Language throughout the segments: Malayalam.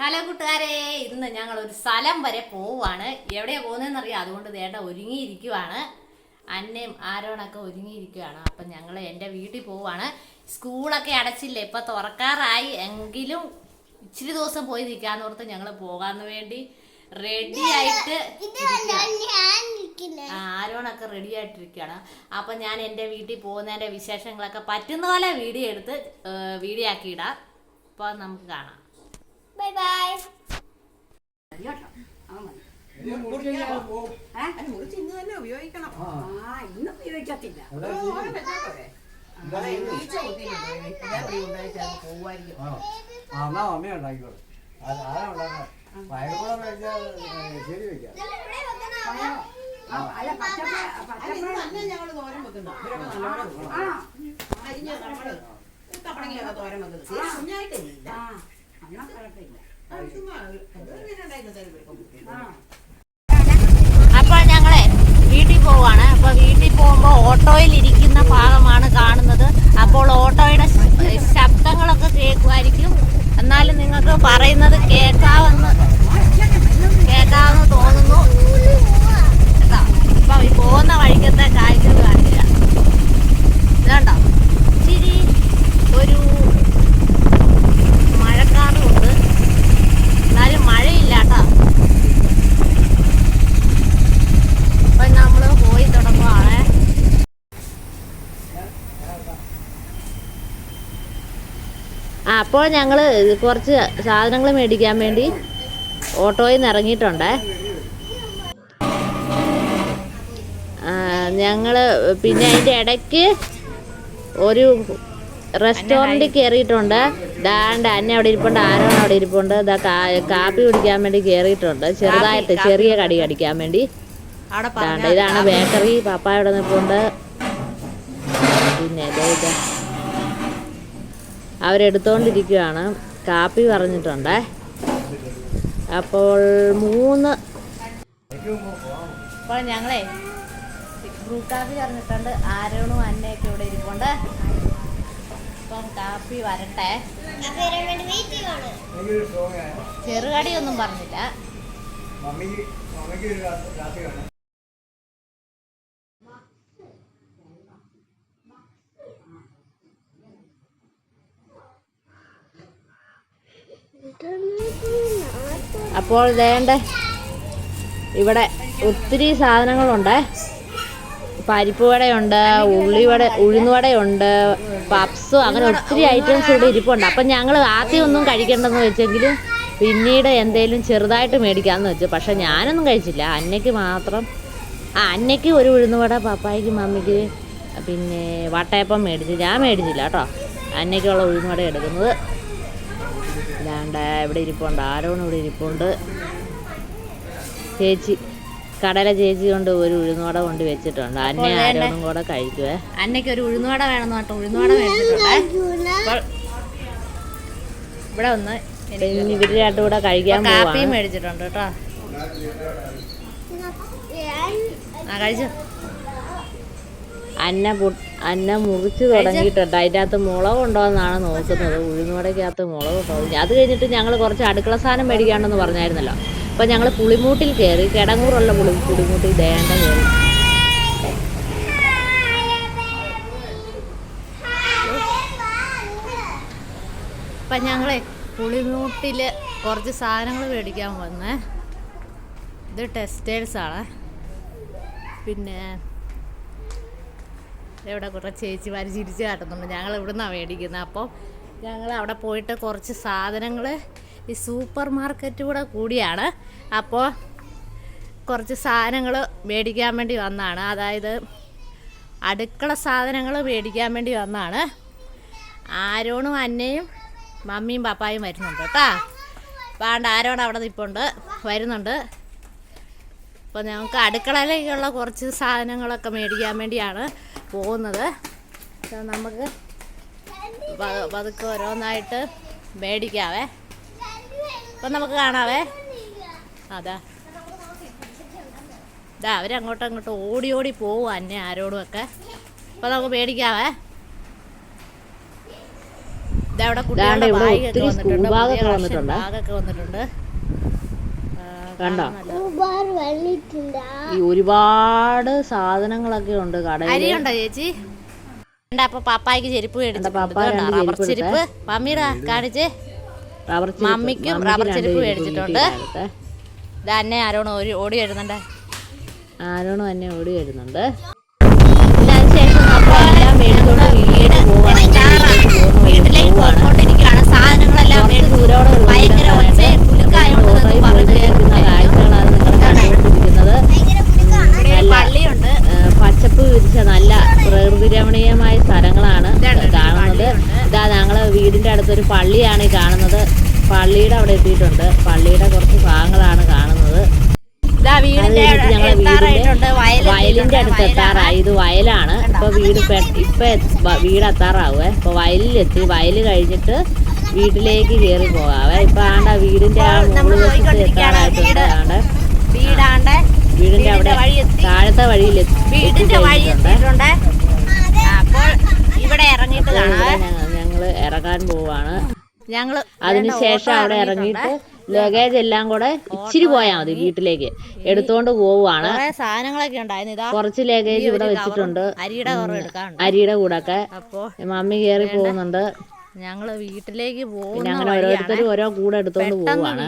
ഹലോ കൂട്ടുകാരെ, ഇന്ന് ഞങ്ങൾ ഒരു സ്ഥലം വരെ പോവാണ്. എവിടെയാ പോകുന്നതെന്നറിയാം. അതുകൊണ്ട് വേണ്ട ഒരുങ്ങിയിരിക്കുവാണ്. അന്നയും ആരോണൊക്കെ ഒരുങ്ങിയിരിക്കുവാണ്. അപ്പം ഞങ്ങൾ എൻ്റെ വീട്ടിൽ പോവാണ്. സ്കൂളൊക്കെ അടച്ചില്ലേ, ഇപ്പം തുറക്കാറായി. എങ്കിലും ഇച്ചിരി ദിവസം പോയി നിൽക്കാന്ന് ഓർത്ത് ഞങ്ങൾ പോകാന്ന് വേണ്ടി റെഡി ആയിട്ട് ആരോണൊക്കെ റെഡി ആയിട്ടിരിക്കുകയാണ്. അപ്പം ഞാൻ എൻ്റെ വീട്ടിൽ പോകുന്നതിൻ്റെ വിശേഷങ്ങളൊക്കെ പറ്റുന്ന പോലെ വീഡിയോ ആക്കിയിടാം. അപ്പോൾ നമുക്ക് കാണാം. Bye bye. മുറിച്ച് ഇന്ന് തന്നെ ഉപയോഗിക്കണം. ഇന്ന് ഉപയോഗിക്കത്തില്ല. ഞങ്ങള് തോരൻ വെക്കുന്നു. കപ്പളങ്ങയൊക്കെ തോരൻ വെക്കുന്നത് കുഞ്ഞായിട്ടില്ല. അപ്പോൾ ഞങ്ങളെ വീട്ടിൽ പോവാണ്. അപ്പൊ വീട്ടിൽ പോകുമ്പോൾ ഓട്ടോയിൽ ഇരിക്കുന്ന ഭാഗമാണ് കാണുന്നത്. അപ്പോൾ ഓട്ടോയുടെ ശബ്ദങ്ങളൊക്കെ കേൾക്കുമായിരിക്കും. എന്നാലും നിങ്ങൾക്ക് പറയുന്നത് കേൾക്കാമെന്ന് തോന്നുന്നു. അപ്പൊ ഈ പോകുന്ന വഴിക്കത്തെ കാഴ്ചകൾ കാണില്ല. ഇതുണ്ടോ, ഇച്ചിരി ഒരു മഴക്കാറുമുണ്ട്, എന്നാലും മഴയില്ല കേട്ടോ. അപ്പൊ നമ്മള് പോയി തുടങ്ങുവാണ്. അപ്പോൾ ഞങ്ങള് കുറച്ച് സാധനങ്ങൾ മേടിക്കാൻ വേണ്ടി ഓട്ടോയിൽ നിന്ന് ഇറങ്ങിയിട്ടുണ്ടേ. ഞങ്ങള് പിന്നെ അതിൻ്റെ ഇടയ്ക്ക് ഒരു റെസ്റ്റോറൻറ്റിൽ കയറിയിട്ടുണ്ട്. ദാണ്ട് അന്നെ അവിടെ ഇരിപ്പുണ്ട്, ആരോണ് അവിടെ ഇരിപ്പുണ്ട്. ഇതാ കാപ്പി കുടിക്കാൻ വേണ്ടി കയറിയിട്ടുണ്ട്, ചെറുതായിട്ട് ചെറിയ കടി കടിക്കാൻ വേണ്ടി. ഇതാണ് ബേക്കറി. പപ്പ ഇവിടെ നിൽപ്പുണ്ട്. പിന്നെ ഇത് അവരെടുത്തോണ്ടിരിക്കുകയാണ്. കാപ്പി പറഞ്ഞിട്ടുണ്ട്. അപ്പോൾ അപ്പോൾ ഞങ്ങളെ ബ്രൂ കാപ്പി പറഞ്ഞിട്ടുണ്ട്. ആരോണും അന്നയൊക്കെ ഇവിടെ ഇരിപ്പുണ്ട്. അപ്പം കാപ്പി വരട്ടെ. ചെറുകടിയൊന്നും പറഞ്ഞില്ല. അപ്പോൾ വേണ്ടേ, ഇവിടെ ഒത്തിരി സാധനങ്ങളുണ്ട്. പരിപ്പ് വടയുണ്ട്, ഉള്ളിവട, ഉഴുന്നുവടയുണ്ട്, പപ്സും, അങ്ങനെ ഒത്തിരി ഐറ്റംസ് ഇവിടെ ഇരിപ്പുണ്ട്. അപ്പം ഞങ്ങൾ ആദ്യം ഒന്നും കഴിക്കേണ്ടെന്ന് വെച്ചെങ്കിലും പിന്നീട് എന്തേലും ചെറുതായിട്ട് മേടിക്കാമെന്ന് വെച്ചു. പക്ഷെ ഞാനൊന്നും കഴിച്ചില്ല, അന്നയ്ക്ക് മാത്രം. അന്നയ്ക്ക് ഒരു ഉഴുന്നുവട, പപ്പായ്ക്ക് മമ്മിക്ക് പിന്നെ വട്ടയപ്പം മേടിച്ചു. ഞാൻ മേടിച്ചില്ല കേട്ടോ. അന്നയ്ക്കുള്ള ഉഴുന്നുവട എടുക്കുന്നത്. അല്ലാണ്ട് ഇവിടെ ഇരിപ്പുണ്ട്, ആരോണം ഇവിടെ ഇരിപ്പുണ്ട്. ചേച്ചി കടല ചേച്ചി കൊണ്ട് ഒരു ഉഴുന്നുവട കൊണ്ട് വെച്ചിട്ടുണ്ട്. അന്നെ ആരോടും കൂടെ കഴിക്കുവേ. അന്നയ്ക്ക് ഒരു ഉഴുന്നുവട വേണമെന്ന് പറഞ്ഞിട്ട് ഉഴുന്നുവട മേടിച്ചിട്ടുണ്ട്. ഇവിടെ ഒന്ന് ഇവര് രണ്ടും കൂടെ കഴിക്കാൻ കാപ്പിയും മേടിച്ചിട്ടുണ്ട് കേട്ടോ. കഴിച്ചു. അന്ന മുറിച്ച് തുടങ്ങിയിട്ടുണ്ട്. അതിൻ്റെ അകത്ത് മുളക് ഉണ്ടോ എന്നാണ് നോക്കുന്നത്. ഉഴുന്നുവടയ്ക്കകത്ത് മുളക് ഉണ്ടോ. അത് കഴിഞ്ഞിട്ട് ഞങ്ങൾ കുറച്ച് അടുക്കള സാധനം മേടിക്കാണ്ടെന്ന് പറഞ്ഞായിരുന്നല്ലോ. അപ്പോൾ ഞങ്ങൾ പുളിമൂട്ടിൽ കയറി. കിടങ്ങൂറുള്ള പുളിമൂട്ടിൽ ദേണ്ട കയറി. അപ്പം ഞങ്ങളെ പുളിമൂട്ടിൽ കുറച്ച് സാധനങ്ങൾ മേടിക്കാൻ വന്നേ. ഇത് ടെക്സ്റ്റൈൽസാണ്. പിന്നെ ഇവിടെ കുറേ ചേച്ചിമാർ ചിരിച്ച് കാട്ടുന്നുണ്ട്. ഞങ്ങൾ ഇവിടുന്നാണ് മേടിക്കുന്നത്. അപ്പോൾ ഞങ്ങൾ അവിടെ പോയിട്ട് കുറച്ച് സാധനങ്ങൾ, ഈ സൂപ്പർ മാർക്കറ്റ് കൂടെ കൂടിയാണ്. അപ്പോൾ കുറച്ച് സാധനങ്ങൾ മേടിക്കാൻ വേണ്ടി വന്നതാണ്. അതായത് അടുക്കള സാധനങ്ങൾ മേടിക്കാൻ വേണ്ടി വന്നതാണ്. ആരോണും അന്നയും മമ്മിയും പപ്പായും വരുന്നുണ്ട് കേട്ടോ. പാണ്ട് ആരോട് അവിടെ നിൽപ്പുണ്ട്, വരുന്നുണ്ട്. അപ്പോൾ ഞങ്ങൾക്ക് അടുക്കളയിലേക്കുള്ള കുറച്ച് സാധനങ്ങളൊക്കെ മേടിക്കാൻ വേണ്ടിയാണ് പോകുന്നത്. നമുക്ക് പതുക്കെ ഓരോന്നായിട്ട് മേടിക്കാവേ. അപ്പം നമുക്ക് കാണാവേ. അതാ അവരങ്ങോട്ടും അങ്ങോട്ടും ഓടി ഓടി പോവും, അന്നെ ആരോടും ഒക്കെ. അപ്പോൾ നമുക്ക് മേടിക്കാവേ. ഇതാണ്ട് ഇവിടെ ഒത്തിരി സ്കൂൾ ബാഗൊക്കെ വന്നിട്ടുണ്ട്. കണ്ടോ, ഈ ഒരുപാട് സാധനങ്ങളൊക്കെ ഉണ്ട് കടയിൽ. ചേച്ചി അപ്പൊ പപ്പായ്ക്ക് ചെരുപ്പ് ചെരുപ്പ് മമ്മിയുടെ കാണിച്ച് മമ്മിക്കും റബ്ബർ ചെരുപ്പ് മേടിച്ചിട്ടുണ്ട്. തന്നെ ആരോണോ ഓടി വരുന്നുണ്ട്. ആരോണോ തന്നെ ഓടി വരുന്നുണ്ട്. അതിനുശേഷം നമ്മളെല്ലാം മേടിച്ചോണ്ട് വീട്ടിലേക്ക് പോയിക്കൊണ്ടിരിക്കുകയാണ്. സാധനങ്ങളെല്ലാം ഭയങ്കര കാഴ്ചകളാണ് നിങ്ങൾ കണ്ടുകൊണ്ടിരിക്കുന്നത്. പള്ളിയുണ്ട്, പച്ചപ്പ് വിരിച്ച നല്ല പ്രകൃതി രമണീയമായ സ്ഥലങ്ങളാണ് കാണുന്നത്. ഇതാ ഞങ്ങള് വീടിന്റെ അടുത്തൊരു പള്ളിയാണ് ഈ കാണുന്നത്. പള്ളിയുടെ അവിടെ എത്തിയിട്ടുണ്ട്. പള്ളിയുടെ കുറച്ച് ഭാഗങ്ങളാണ് കാണുന്നത്. വയലിന്റെ അടുത്ത് എത്താറായി. ഇത് വയലാണ്. ഇപ്പൊ വീട് എത്താറാവേ. ഇപ്പൊ വയലിലെത്തി. വയല് കഴിഞ്ഞിട്ട് വീട്ടിലേക്ക് കയറി പോകാവേ. ഇപ്പൊ ആണ്ട വീടിന്റെ ആ മുകളിൽ വെച്ചിട്ട് എത്താറായിട്ടുണ്ട്. വീടിന്റെ അവിടെ താഴത്തെ വഴിയിലെത്തി. ഞങ്ങള് ഇറങ്ങാൻ പോവാണ്. അതിനുശേഷം അവിടെ ഇറങ്ങിയിട്ട് ലഗേജ് എല്ലാം കൂടെ ഇച്ചിരി പോയാൽ മതി വീട്ടിലേക്ക് എടുത്തോണ്ട് പോവാണ്. കുറച്ച് ലഗേജ് ഇവിടെ വെച്ചിട്ടുണ്ട്. അരിയുടെ കൂടെ ഒക്കെ മമ്മി കയറി പോകുന്നുണ്ട്. ഞങ്ങള് വീട്ടിലേക്ക് പിന്നെ അങ്ങനെ ഓരോരുത്തരും ഓരോ കൂടെ എടുത്തോണ്ട് പോവാണ്.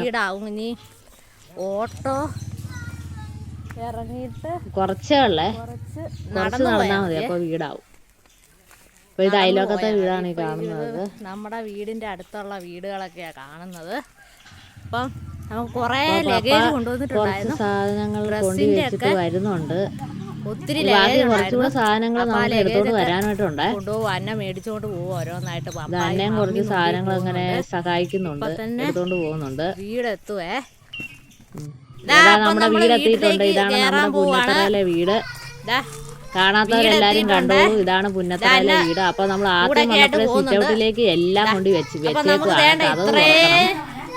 ഓട്ടോ ഇറങ്ങിയിട്ട് കുറച്ച് നടന്നാ മതി, അപ്പൊ വീടാവും. അപ്പൊ ഇത് അയലോക്കത്തെ വീടാണ് ഈ കാണുന്നത്. നമ്മുടെ വീടിന്റെ അടുത്തുള്ള വീടുകളൊക്കെയാ കാണുന്നത്. അപ്പം നമുക്ക് കുറെ ലഗേജ് കൊണ്ടുവന്നിട്ടുണ്ടായിരുന്നു. സാധനങ്ങൾ കൊണ്ടുവച്ചിട്ട് വരുന്നുണ്ട്. ഒത്തിരി കുറച്ചുകൂടെ സാധനങ്ങൾ നമുക്ക് എടുത്തോണ്ട് വരാനായിട്ടുണ്ട്. കൊണ്ടുപോകും. അന്നെ മേടിച്ചോണ്ട് പോകും ഓരോന്നായിട്ട്. അന്നേം കുറച്ച് സാധനങ്ങൾ അങ്ങനെ സഹായിക്കുന്നുണ്ട്, എടുത്തോണ്ട് പോകുന്നുണ്ട്. വീടെത്തുവേ. നമ്മുടെ വീടെത്തിയിട്ടുണ്ട്. ഇതാണ് നമ്മുടെ പുന്നത്തറയിലെ വീട്. കാണാത്തവരെല്ലാരും കണ്ടോളൂ. ഇതാണ് പുന്നത്തറയിലെ വീട്. അപ്പൊ നമ്മൾ ആദ്യം വന്നപ്പോഴേ സിറ്റ് ഔട്ടിലേക്ക് എല്ലാം കൊണ്ട് വെച്ചേക്കുവാണ്.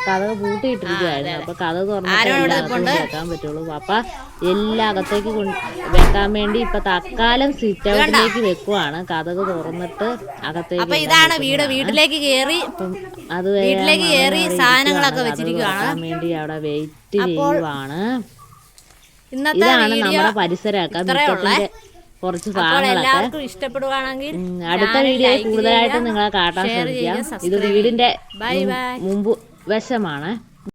കഥ പൂട്ടിയിട്ടിരിക്കുവായിരുന്നു. അപ്പൊ കഥ തുറന്നിട്ട് വെക്കാൻ പറ്റുള്ളൂ. അപ്പൊ എല്ലാം അകത്തേക്ക് വെക്കാൻ വേണ്ടി ഇപ്പൊ തൽക്കാലം സിറ്റ് ഔട്ടിലേക്ക് വെക്കുവാണ്. കഥക് തുറന്നിട്ട് അകത്തേക്ക്. ഇതാണ് വീട്. വീട്ടിലേക്ക് കയറി സാധനങ്ങളൊക്കെ വെച്ചിരിക്കുവാണ് വേണ്ടി അവിടെ വെയിറ്റ് ചെയ്യുവാണ്. ഇതാണ് നമ്മുടെ പരിസരമൊക്കെ. മുറ്റത്തിന്റെ കുറച്ച് ഭാഗങ്ങളൊക്കെ ഇഷ്ടപ്പെടുവാണെങ്കിൽ അടുത്ത വീഡിയോയിൽ കൂടുതലായിട്ട് നിങ്ങളെ കാട്ടാൻ ശ്രമിക്കാം. ഇത് വീടിന്റെ മുമ്പ് വശമാണ്.